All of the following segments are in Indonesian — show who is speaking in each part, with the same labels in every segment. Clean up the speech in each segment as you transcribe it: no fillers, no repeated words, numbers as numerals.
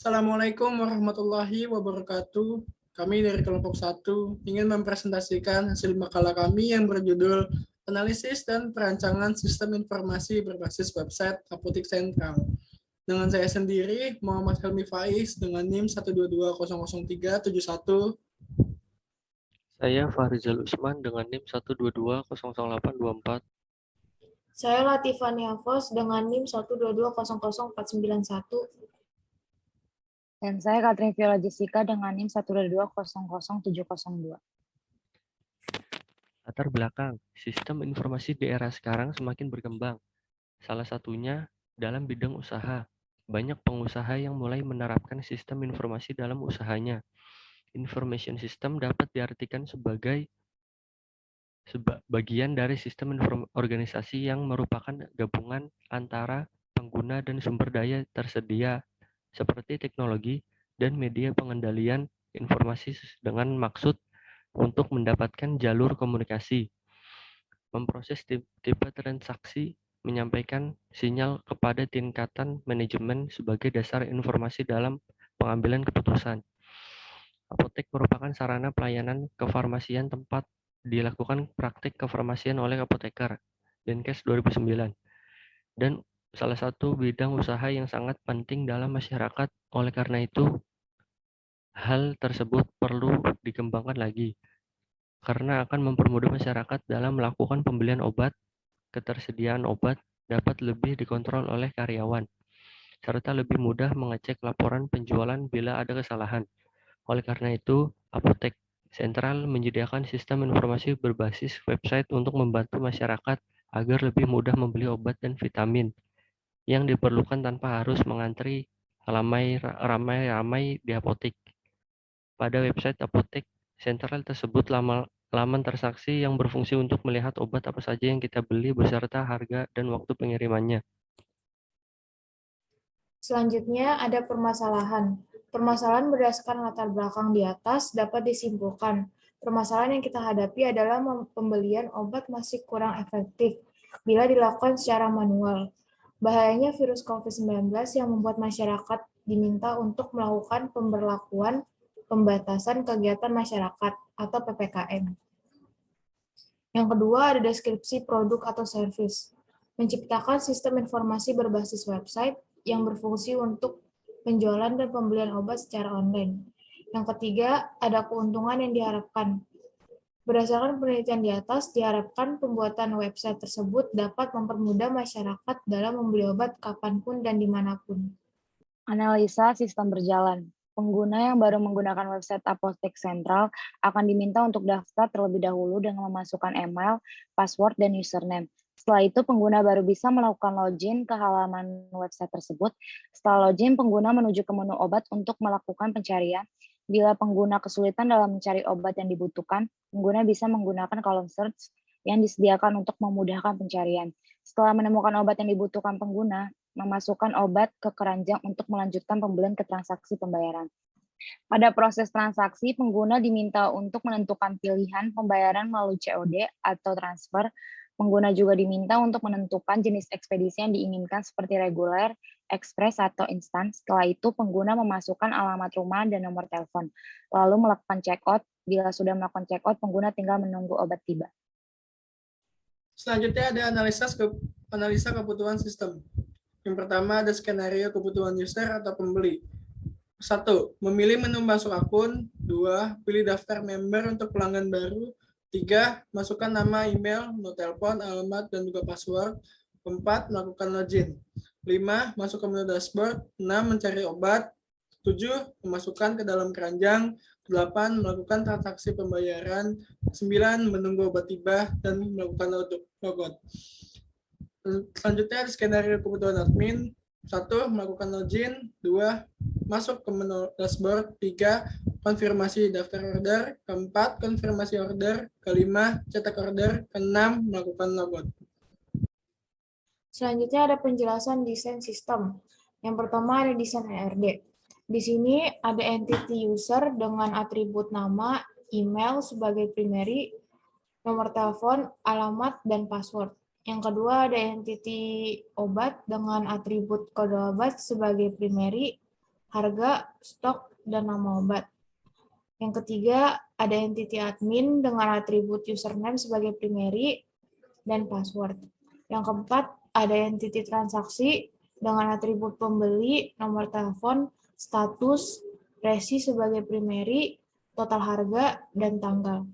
Speaker 1: Assalamualaikum warahmatullahi wabarakatuh. Kami dari kelompok 1 ingin mempresentasikan hasil makalah kami yang berjudul Analisis dan Perancangan Sistem Informasi Berbasis Website Apotik Sentral. Dengan saya sendiri, Muhammad Helmi Faiz dengan NIM 122000371.
Speaker 2: Saya Farizal Usman dengan NIM 122000824.
Speaker 3: Saya Latifani Hafos dengan NIM 122000491.
Speaker 4: Dan saya Katrin Viola Jessica dengan NIM 122000702.
Speaker 2: Latar belakang, sistem informasi di era sekarang semakin berkembang. Salah satunya dalam bidang usaha. Banyak pengusaha yang mulai menerapkan sistem informasi dalam usahanya. Information system dapat diartikan sebagai bagian dari sistem organisasi yang merupakan gabungan antara pengguna dan sumber daya tersedia seperti teknologi dan media pengendalian informasi dengan maksud untuk mendapatkan jalur komunikasi, memproses tipe transaksi, menyampaikan sinyal kepada tingkatan manajemen sebagai dasar informasi dalam pengambilan keputusan. Apotek merupakan sarana pelayanan kefarmasian tempat dilakukan praktik kefarmasian oleh apoteker, Dinkes 2009, dan salah satu bidang usaha yang sangat penting dalam masyarakat. Oleh karena itu, hal tersebut perlu dikembangkan lagi, karena akan mempermudah masyarakat dalam melakukan pembelian obat. Ketersediaan obat dapat lebih dikontrol oleh karyawan, serta lebih mudah mengecek laporan penjualan bila ada kesalahan. Oleh karena itu, Apotek Sentral menyediakan sistem informasi berbasis website untuk membantu masyarakat agar lebih mudah membeli obat dan vitamin yang diperlukan tanpa harus mengantri ramai-ramai di apotek. Pada website Apotek Sentral tersebut laman transaksi yang berfungsi untuk melihat obat apa saja yang kita beli beserta harga dan waktu pengirimannya.
Speaker 3: Selanjutnya ada permasalahan. Permasalahan berdasarkan latar belakang di atas dapat disimpulkan. Permasalahan yang kita hadapi adalah pembelian obat masih kurang efektif bila dilakukan secara manual. Bahayanya virus COVID-19 yang membuat masyarakat diminta untuk melakukan pemberlakuan pembatasan kegiatan masyarakat atau PPKM. Yang kedua ada deskripsi produk atau service. Menciptakan sistem informasi berbasis website yang berfungsi untuk penjualan dan pembelian obat secara online. Yang ketiga, ada keuntungan yang diharapkan. Berdasarkan penelitian di atas, diharapkan pembuatan website tersebut dapat mempermudah masyarakat dalam membeli obat kapanpun dan dimanapun.
Speaker 4: Analisa sistem berjalan. Pengguna yang baru menggunakan website Apotek Sentral akan diminta untuk daftar terlebih dahulu dengan memasukkan email, password, dan username. Setelah itu, pengguna baru bisa melakukan login ke halaman website tersebut. Setelah login, pengguna menuju ke menu obat untuk melakukan pencarian. Bila pengguna kesulitan dalam mencari obat yang dibutuhkan, pengguna bisa menggunakan kolom search yang disediakan untuk memudahkan pencarian. Setelah menemukan obat yang dibutuhkan pengguna, memasukkan obat ke keranjang untuk melanjutkan pembelian ke transaksi pembayaran. Pada proses transaksi, pengguna diminta untuk menentukan pilihan pembayaran melalui COD atau transfer. Pengguna juga diminta untuk menentukan jenis ekspedisi yang diinginkan seperti reguler, ekspres, atau instan. Setelah itu, pengguna memasukkan alamat rumah dan nomor telepon, lalu melakukan check-out. Bila sudah melakukan check-out, pengguna tinggal menunggu obat tiba.
Speaker 1: Selanjutnya ada analisa kebutuhan sistem. Yang pertama ada skenario kebutuhan user atau pembeli. 1. Memilih menu masuk akun. 2. Pilih daftar member untuk pelanggan baru. 3. Masukkan nama, email, nomor telepon, alamat, dan juga password. 4. Melakukan login. 5. Masuk ke menu dashboard. 6. Mencari obat. 7. Memasukkan ke dalam keranjang. 8. Melakukan transaksi pembayaran. 9. Menunggu obat tiba dan melakukan logout. Selanjutnya ada skenario kebutuhan admin. 1. Melakukan login. 2. Masuk ke menu dashboard. 3. Konfirmasi daftar order. 4. Konfirmasi order. 5. Cetak order. 6. Melakukan logout.
Speaker 3: Selanjutnya ada penjelasan desain sistem. Yang pertama ada desain ERD. Di sini ada entity user dengan atribut nama, email sebagai primary, nomor telepon, alamat, dan password. Yang kedua ada entity obat dengan atribut kode obat sebagai primary, harga, stok, dan nama obat. Yang ketiga, ada entity admin dengan atribut username sebagai primary dan password. Yang keempat, ada entity transaksi dengan atribut pembeli, nomor telepon, status, resi sebagai primary, total harga, dan tanggal.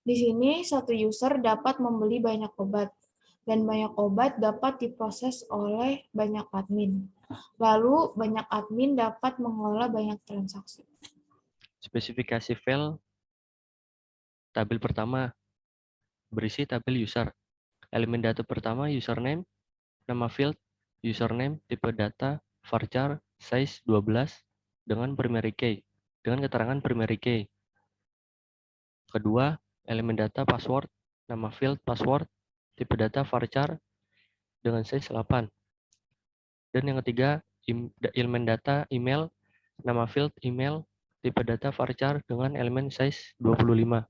Speaker 3: Di sini, satu user dapat membeli banyak obat, dan banyak obat dapat diproses oleh banyak admin. Lalu, banyak admin dapat mengelola banyak transaksi.
Speaker 2: Spesifikasi file tabel pertama berisi tabel user. Elemen data pertama username, nama field, username, tipe data, varchar, size 12 dengan primary key, dengan keterangan primary key. Kedua, elemen data password, nama field password, tipe data varchar dengan size 8. Dan yang ketiga, elemen data email, nama field email, tipe data varchar dengan elemen size 25.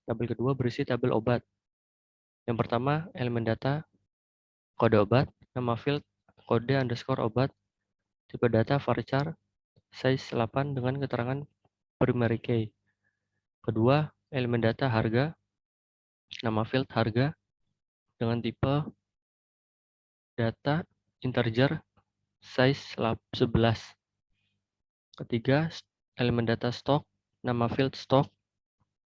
Speaker 2: Tabel kedua berisi tabel obat. Yang pertama, elemen data kode obat, nama field kode underscore obat, tipe data varchar, size 8 dengan keterangan primary key. Kedua, elemen data harga, nama field harga dengan tipe data integer, size 11. Ketiga, elemen data stok, nama field stok,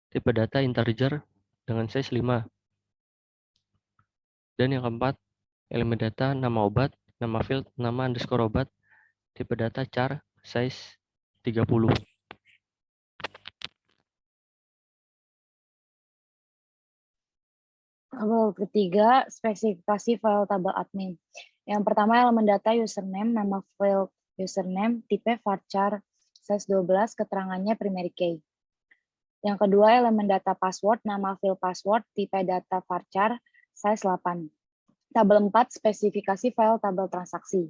Speaker 2: tipe data integer dengan size 5. Dan yang keempat, elemen data nama obat, nama field nama underscore obat, tipe data char, size 30.
Speaker 4: Tabel ketiga, spesifikasi file tabel admin. Yang pertama, elemen data username, nama field username, tipe varchar, size 12, keterangannya primary key. Yang kedua, elemen data password, nama field password, tipe data varchar, size 8. Tabel 4, spesifikasi file tabel transaksi.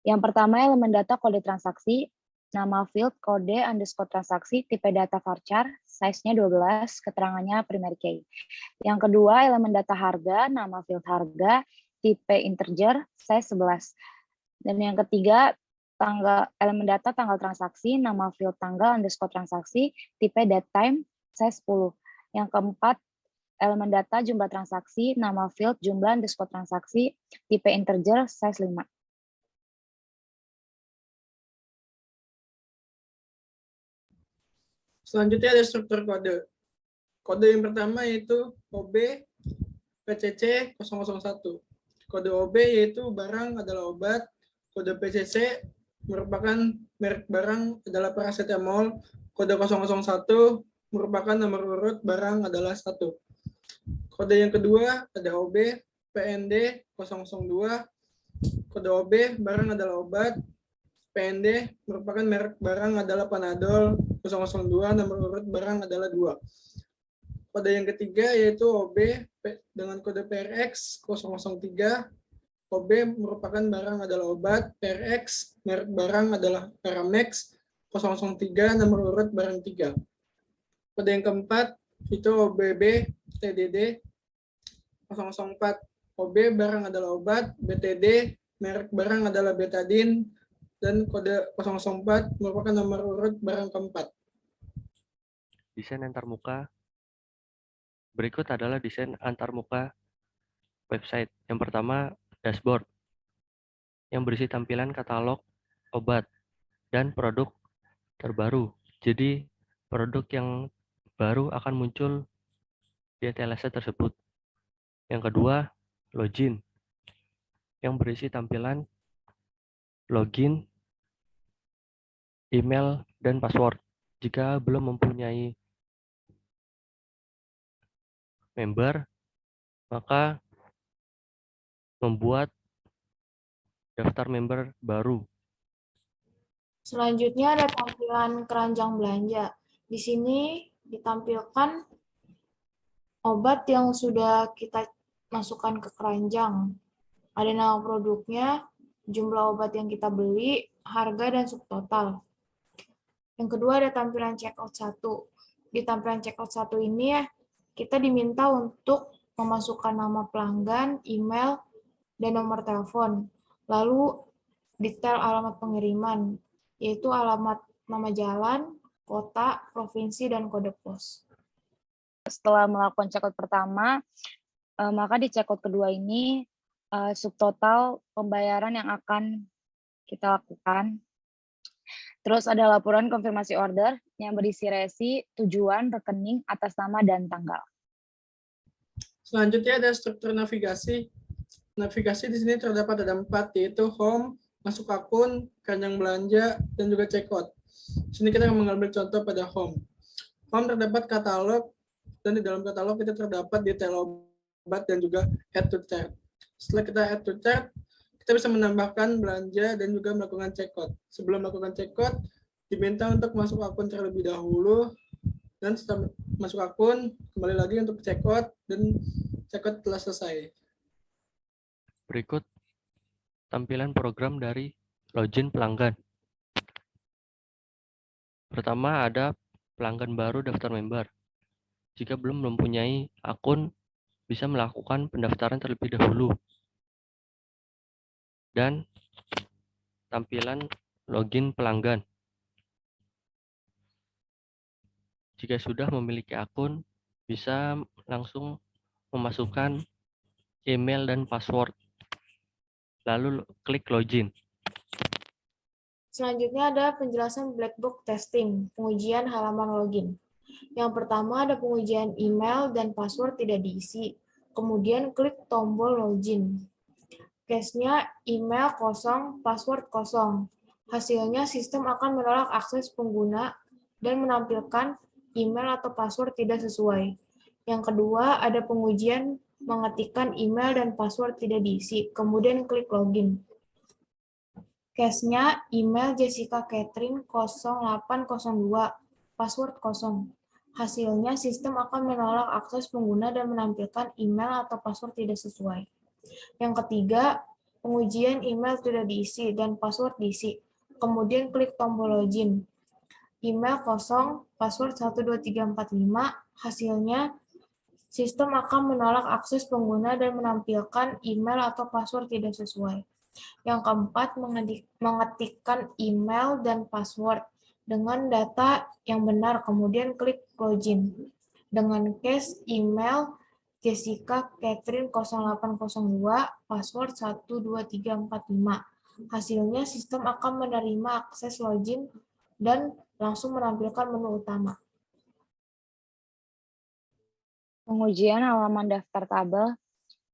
Speaker 4: Yang pertama, elemen data kode transaksi, nama field kode underscore transaksi, tipe data varchar, size-nya 12, keterangannya primary key. Yang kedua, elemen data harga, nama field harga, tipe integer, size 11. Dan yang ketiga, elemen data tanggal transaksi, nama field tanggal underscore transaksi, tipe datetime, size 10. Yang keempat, elemen data jumlah transaksi, nama field jumlah underscore transaksi, tipe integer, size 5.
Speaker 1: Selanjutnya ada struktur kode. Kode yang pertama yaitu OB PCC 001. Kode OB yaitu barang adalah obat. Kode PCC merupakan merek barang adalah paracetamol. Kode 001 merupakan nomor urut barang adalah 1. Kode yang kedua ada OB PND 002. Kode OB barang adalah obat. PND merupakan merek barang adalah Panadol. 002 nomor urut barang adalah 2. Kode yang ketiga yaitu OB dengan kode PRX 003. OB merupakan barang adalah obat. PRX merek barang adalah Paramex. 003 nomor urut barang 3. Kode yang keempat itu OBB TDD 004. OB barang adalah obat. BTD merek barang adalah betadine. Dan kode 004 merupakan nomor urut barang keempat.
Speaker 2: Desain antarmuka. Berikut adalah desain antarmuka website. Yang pertama, dashboard, yang berisi tampilan katalog obat dan produk terbaru. Jadi, produk yang baru akan muncul di TLS tersebut. Yang kedua, login, yang berisi tampilan login, email, dan password. Jika belum mempunyai member, maka membuat daftar member baru.
Speaker 3: Selanjutnya ada tampilan keranjang belanja. Di sini ditampilkan obat yang sudah kita masukkan ke keranjang. Ada nama produknya, jumlah obat yang kita beli, harga, dan subtotal. Yang kedua ada tampilan checkout 1. Di tampilan checkout 1 ini ya, kita diminta untuk memasukkan nama pelanggan, email, dan nomor telepon. Lalu detail alamat pengiriman, yaitu alamat nama jalan, kota, provinsi, dan kode pos.
Speaker 4: Setelah melakukan checkout pertama, maka di checkout kedua ini subtotal pembayaran yang akan kita lakukan. Terus ada laporan konfirmasi order yang berisi resi, tujuan, rekening, atas nama, dan tanggal.
Speaker 1: Selanjutnya ada struktur navigasi. Navigasi di sini terdapat ada 4, yaitu home, masuk akun, keranjang belanja, dan juga checkout. Di sini kita akan mengambil contoh pada home. Home terdapat katalog, dan di dalam katalog kita terdapat detail obat dan juga add to cart. Setelah kita add to cart, kita bisa menambahkan belanja dan juga melakukan checkout. Sebelum melakukan checkout, diminta untuk masuk akun terlebih dahulu, dan setelah masuk akun, kembali lagi untuk checkout, dan checkout telah selesai.
Speaker 2: Berikut tampilan program dari login pelanggan. Pertama ada pelanggan baru daftar member. Jika belum mempunyai akun, bisa melakukan pendaftaran terlebih dahulu. Dan tampilan login pelanggan. Jika sudah memiliki akun, bisa langsung memasukkan email dan password. Lalu klik login.
Speaker 3: Selanjutnya ada penjelasan black box testing, pengujian halaman login. Yang pertama ada pengujian email dan password tidak diisi. Kemudian klik tombol login. Case-nya email kosong, password kosong. Hasilnya sistem akan menolak akses pengguna dan menampilkan email atau password tidak sesuai. Yang kedua ada pengujian mengetikkan email dan password tidak diisi. Kemudian klik login. Case-nya email Jessica Catherine 0802, password kosong. Hasilnya sistem akan menolak akses pengguna dan menampilkan email atau password tidak sesuai. Yang ketiga, pengujian email tidak diisi dan password diisi. Kemudian klik tombol login. Email kosong, password 12345, hasilnya sistem akan menolak akses pengguna dan menampilkan email atau password tidak sesuai. Yang keempat, mengetikkan email dan password dengan data yang benar, kemudian klik login. Dengan case email Jessica Catherine 0802, password 12345. Hasilnya sistem akan menerima akses login dan langsung menampilkan menu utama.
Speaker 4: Pengujian halaman daftar tabel.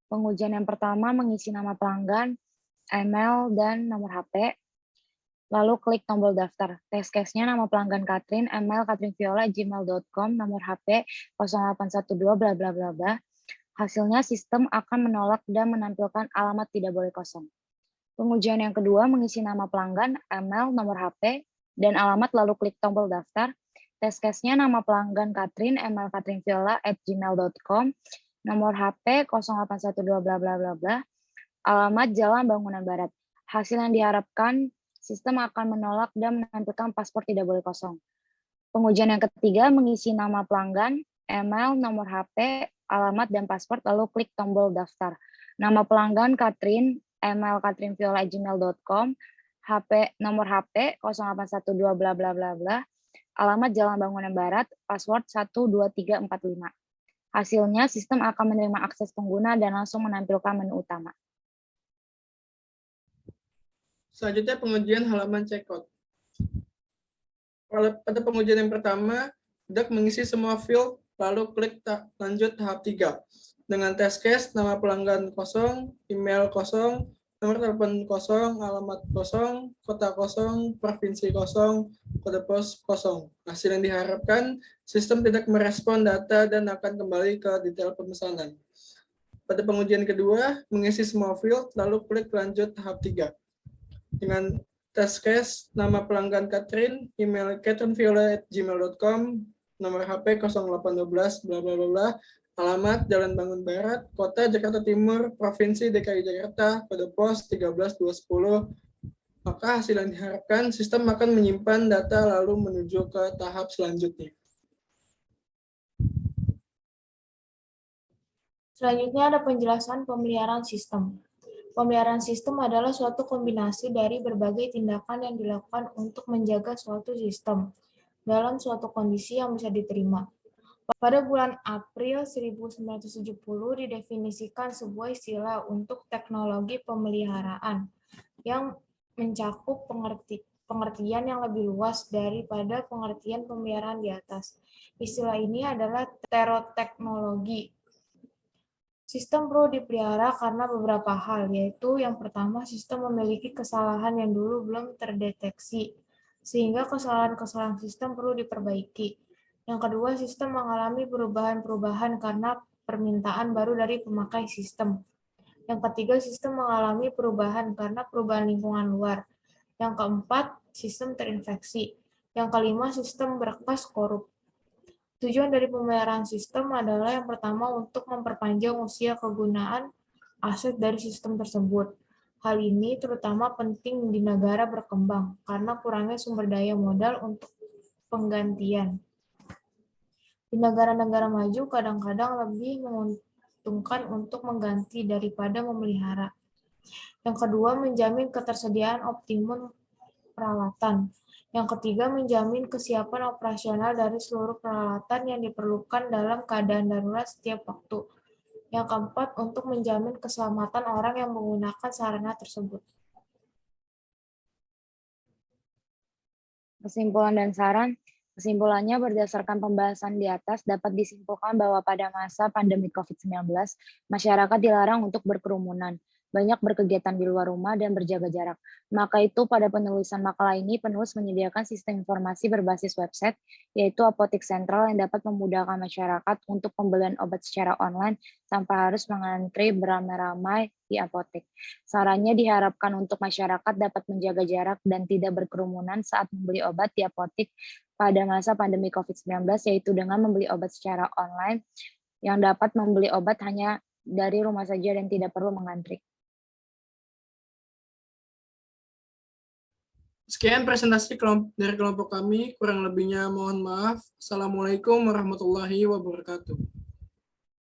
Speaker 4: Pengujian yang pertama mengisi nama pelanggan, email, dan nomor HP. Lalu klik tombol daftar. Test case-nya nama pelanggan Catherine, email catherineviola@gmail.com, nomor HP 0812 bla bla bla bla. Hasilnya sistem akan menolak dan menampilkan alamat tidak boleh kosong. Pengujian yang kedua mengisi nama pelanggan, email, nomor HP, dan alamat lalu klik tombol daftar. Test case-nya nama pelanggan Catherine, email catherineviola@gmail.com, nomor HP 0812 bla bla bla bla. Alamat Jalan Bangunan Barat. Hasil yang diharapkan, sistem akan menolak dan menampilkan paspor tidak boleh kosong. Pengujian yang ketiga mengisi nama pelanggan, email, nomor HP, alamat, dan paspor, lalu klik tombol daftar. Nama pelanggan Catherine, email catherineviola@gmail.com, nomor HP 0812 bla bla bla bla, alamat Jalan Bangunan Barat, password 12345. Hasilnya sistem akan menerima akses pengguna dan langsung menampilkan menu utama.
Speaker 1: Selanjutnya pengujian halaman checkout. Pada pengujian yang pertama, hendak mengisi semua field, lalu klik lanjut tahap 3. Dengan test case, nama pelanggan kosong, email kosong, nomor telepon kosong, alamat kosong, kota kosong, provinsi kosong, kode pos kosong. Hasil yang diharapkan, sistem tidak merespon data dan akan kembali ke detail pemesanan. Pada pengujian kedua, mengisi semua field, lalu klik lanjut tahap 3. Dengan test case, nama pelanggan Catherine, email catherineviola@gmail.com, nomor HP 0812 bla bla bla, alamat Jalan Bangun Barat, kota Jakarta Timur, provinsi DKI Jakarta, kode pos 13210. Maka hasil yang diharapkan, sistem akan menyimpan data lalu menuju ke tahap selanjutnya.
Speaker 3: Selanjutnya ada penjelasan pemeliharaan sistem. Pemeliharaan sistem adalah suatu kombinasi dari berbagai tindakan yang dilakukan untuk menjaga suatu sistem dalam suatu kondisi yang bisa diterima. Pada bulan April 1970 didefinisikan sebuah istilah untuk teknologi pemeliharaan yang mencakup pengertian yang lebih luas daripada pengertian pemeliharaan di atas. Istilah ini adalah teroteknologi. Sistem perlu dipelihara karena beberapa hal, yaitu yang pertama, sistem memiliki kesalahan yang dulu belum terdeteksi, sehingga kesalahan-kesalahan sistem perlu diperbaiki. Yang kedua, sistem mengalami perubahan-perubahan karena permintaan baru dari pemakai sistem. Yang ketiga, sistem mengalami perubahan karena perubahan lingkungan luar. Yang keempat, sistem terinfeksi. Yang kelima, sistem berkas korup. Tujuan dari pemeliharaan sistem adalah yang pertama untuk memperpanjang usia kegunaan aset dari sistem tersebut. Hal ini terutama penting di negara berkembang karena kurangnya sumber daya modal untuk penggantian. Di negara-negara maju kadang-kadang lebih menguntungkan untuk mengganti daripada memelihara. Yang kedua, menjamin ketersediaan optimum peralatan. Yang ketiga, menjamin kesiapan operasional dari seluruh peralatan yang diperlukan dalam keadaan darurat setiap waktu. Yang keempat, untuk menjamin keselamatan orang yang menggunakan sarana tersebut.
Speaker 4: Kesimpulan dan saran. Kesimpulannya, berdasarkan pembahasan di atas, dapat disimpulkan bahwa pada masa pandemi COVID-19, masyarakat dilarang untuk berkerumunan, banyak berkegiatan di luar rumah, dan berjaga jarak. Maka itu, pada penulisan makalah ini, penulis menyediakan sistem informasi berbasis website, yaitu Apotik Sentral yang dapat memudahkan masyarakat untuk pembelian obat secara online tanpa harus mengantri beramai-ramai di apotek. Sarannya diharapkan untuk masyarakat dapat menjaga jarak dan tidak berkerumunan saat membeli obat di apotek pada masa pandemi COVID-19, yaitu dengan membeli obat secara online yang dapat membeli obat hanya dari rumah saja dan tidak perlu mengantri.
Speaker 1: Sekian presentasi dari kelompok kami, kurang lebihnya mohon maaf. Assalamualaikum warahmatullahi wabarakatuh.